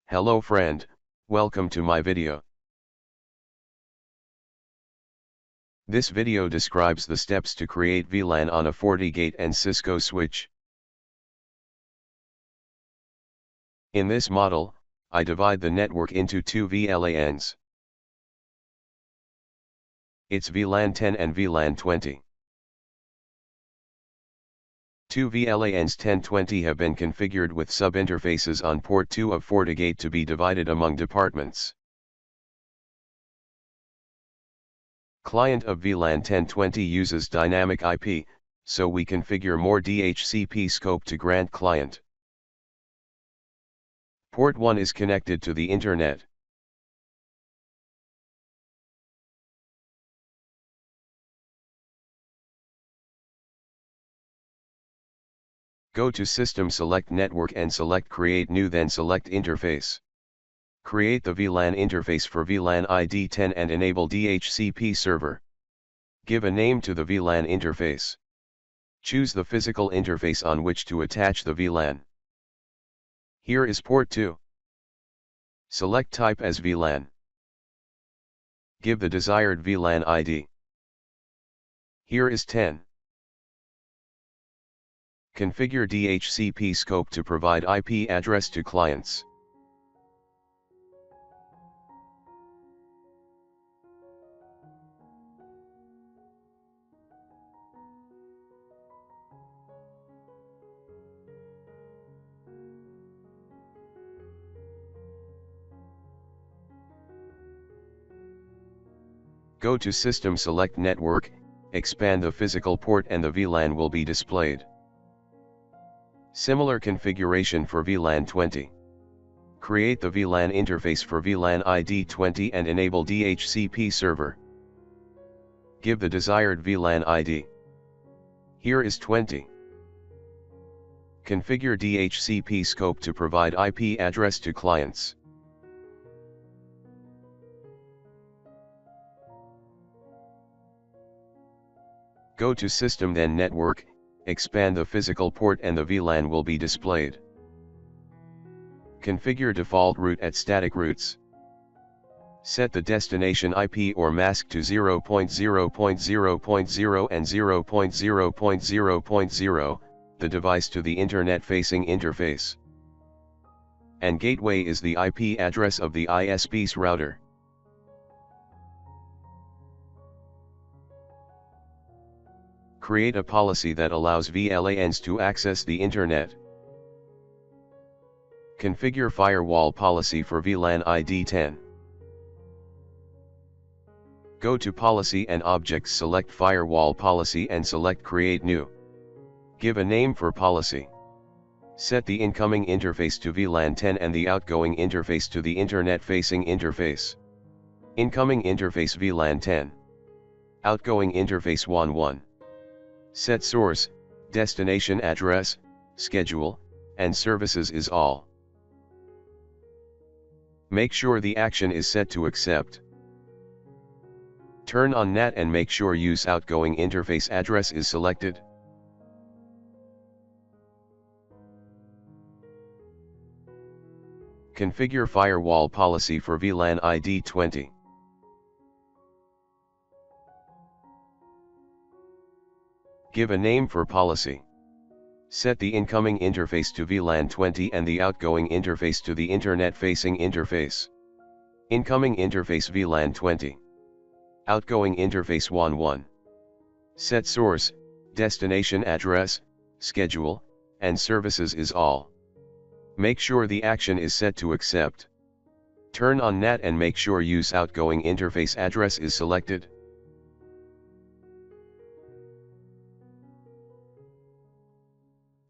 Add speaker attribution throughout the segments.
Speaker 1: Hello friend, welcome to my video. This video describes the steps to create VLAN on a FortiGate and Cisco switch. In this model, I divide the network into two VLANs. It's VLAN 10 and VLAN 20. Two VLANs 1020 have been configured with sub-interfaces on port 2 of FortiGate to be divided among departments. Client of VLAN 1020 uses dynamic IP, so we configure more DHCP scope to grant client. Port 1 is connected to the Internet. Go to System, select Network and select Create New, then select Interface. Create the VLAN interface for VLAN ID 10 and enable DHCP server. Give a name to the VLAN interface. Choose the physical interface on which to attach the VLAN. Here is port 2. Select type as VLAN. Give the desired VLAN ID. Here is 10. Configure DHCP scope to provide IP address to clients. Go to System, select Network, expand the physical port and the VLAN will be displayed. Similar configuration for VLAN 20. Create the VLAN interface for VLAN ID 20 and enable DHCP server. Give the desired VLAN ID. Here is 20. Configure DHCP scope to provide IP address to clients. Go to System, then Network, expand the physical port and the VLAN will be displayed. Configure default route at static routes. Set the destination IP or mask to 0.0.0.0 and 0.0.0.0, the device to the Internet-facing interface. And gateway is the IP address of the ISP's router. Create a policy that allows VLANs to access the Internet. Configure firewall policy for VLAN ID 10. Go to Policy and Objects, select Firewall Policy and select Create New. Give a name for policy. Set the incoming interface to VLAN 10 and the outgoing interface to the Internet-facing interface. Incoming interface VLAN 10. Outgoing interface WAN 1. Set source, destination address, schedule, and services is all. Make sure the action is set to accept. Turn on NAT and make sure use outgoing interface address is selected. Configure firewall policy for VLAN ID 20. Give a name for policy. Set the incoming interface to VLAN 20 and the outgoing interface to the Internet-facing interface. Incoming interface VLAN 20. Outgoing interface WAN 1. Set source, destination address, schedule, and services is all. Make sure the action is set to accept. Turn on NAT and make sure use outgoing interface address is selected.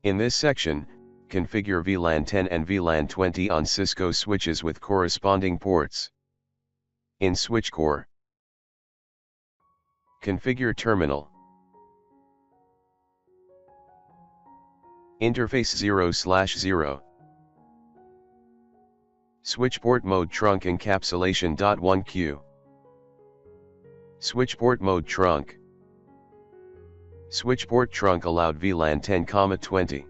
Speaker 1: In this section, configure VLAN 10 and VLAN 20 on Cisco switches with corresponding ports. In switch core, configure terminal. Interface 0/0. Switch port mode trunk encapsulation. 1Q. Switch port mode trunk. Switch port trunk allowed VLAN 10,20.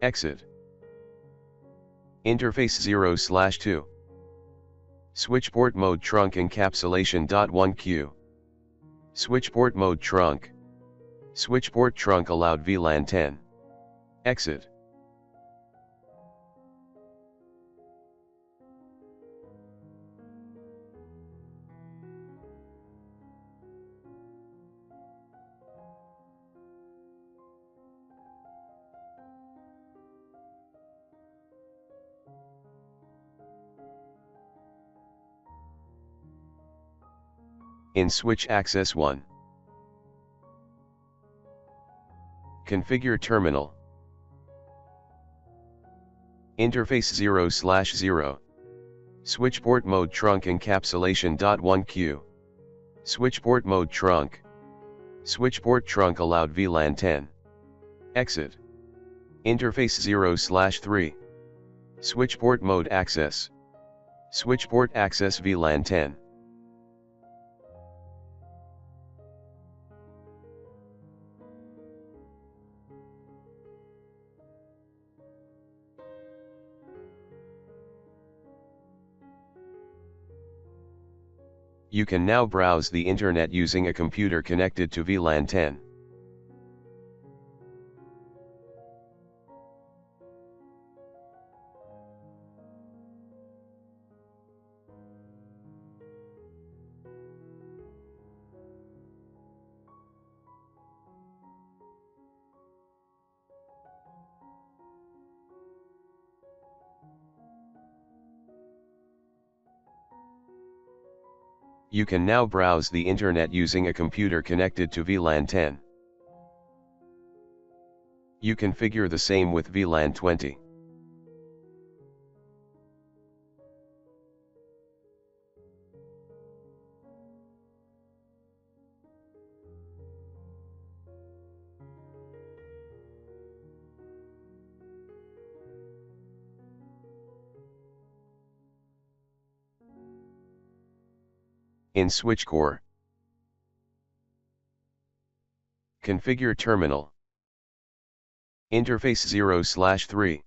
Speaker 1: Exit. Interface 0/2. Switch port mode trunk encapsulation. 1Q. Switch port mode trunk. Switch port trunk allowed VLAN 10. Exit. In switch access 1. Configure terminal. Interface 0/0. Switch port mode trunk encapsulation. 1Q. Switch port mode trunk. Switch port trunk allowed VLAN 10. Exit. Interface 0/3. Switch port mode access. Switch port access VLAN 10. You can now browse the internet using a computer connected to VLAN 10. You can now browse the internet using a computer connected to VLAN 10. You configure the same with VLAN 20. In switch core, configure terminal. Interface 0/3.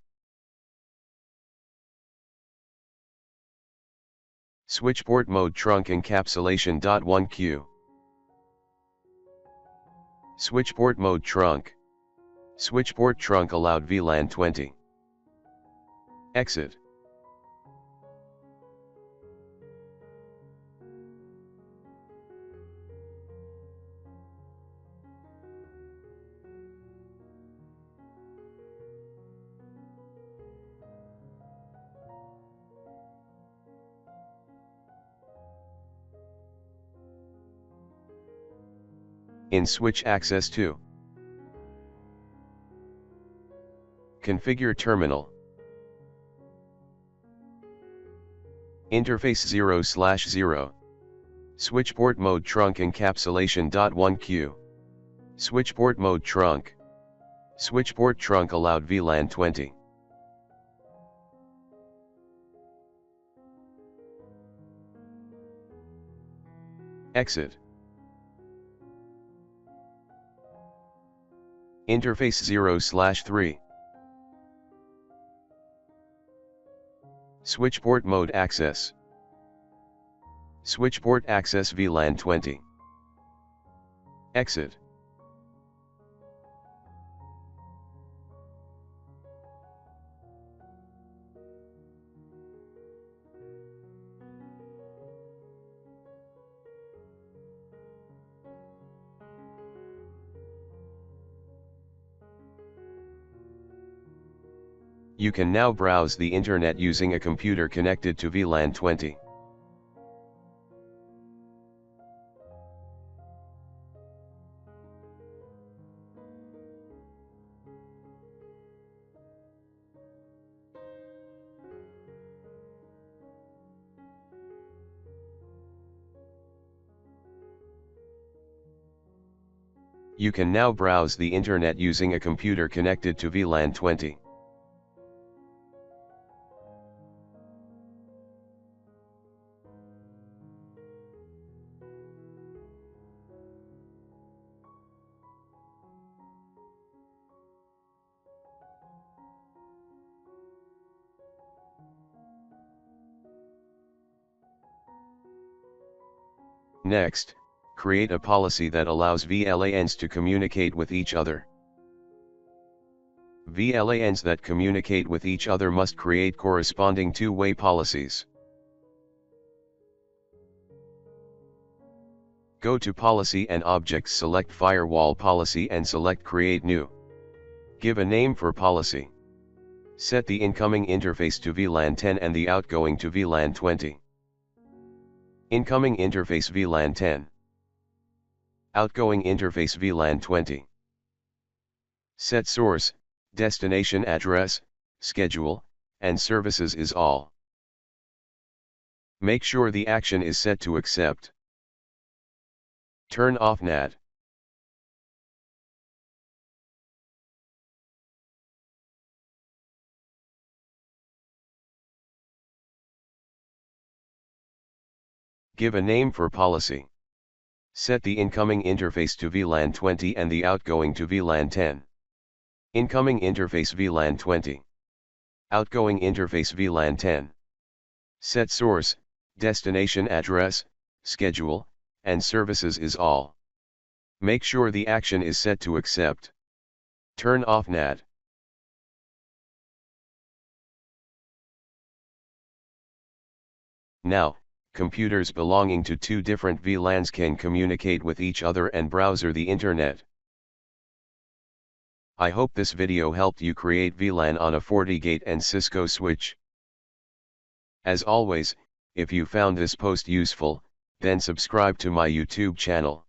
Speaker 1: Switch port mode trunk encapsulation. 1Q. Switch port mode trunk. Switch port trunk allowed VLAN 20. Exit. In switch access 2. Configure terminal. Interface 0/0. Switch port mode trunk encapsulation. 1Q. Switch port mode trunk. Switch port trunk allowed VLAN 20. Exit. Interface 0/3. Switch port mode access. Switch port access VLAN 20. Exit. You can now browse the internet using a computer connected to VLAN 20. You can now browse the internet using a computer connected to VLAN 20. Next, create a policy that allows VLANs to communicate with each other. VLANs that communicate with each other must create corresponding two-way policies. Go to Policy and Objects, select Firewall Policy and select Create New. Give a name for policy. Set the incoming interface to VLAN 10 and the outgoing to VLAN 20. Incoming interface VLAN 10. Outgoing interface VLAN 20. Set source, destination address, schedule, and services is all. Make sure the action is set to accept. Turn off NAT. Give a name for policy. Set the incoming interface to VLAN 20 and the outgoing to VLAN 10. Incoming interface VLAN 20. Outgoing interface VLAN 10. Set source, destination address, schedule, and services is all. Make sure the action is set to accept. Turn off NAT. Now, computers belonging to two different VLANs can communicate with each other and browse the internet. I hope this video helped you create VLAN on a FortiGate and Cisco switch. As always, if you found this post useful, then subscribe to my YouTube channel.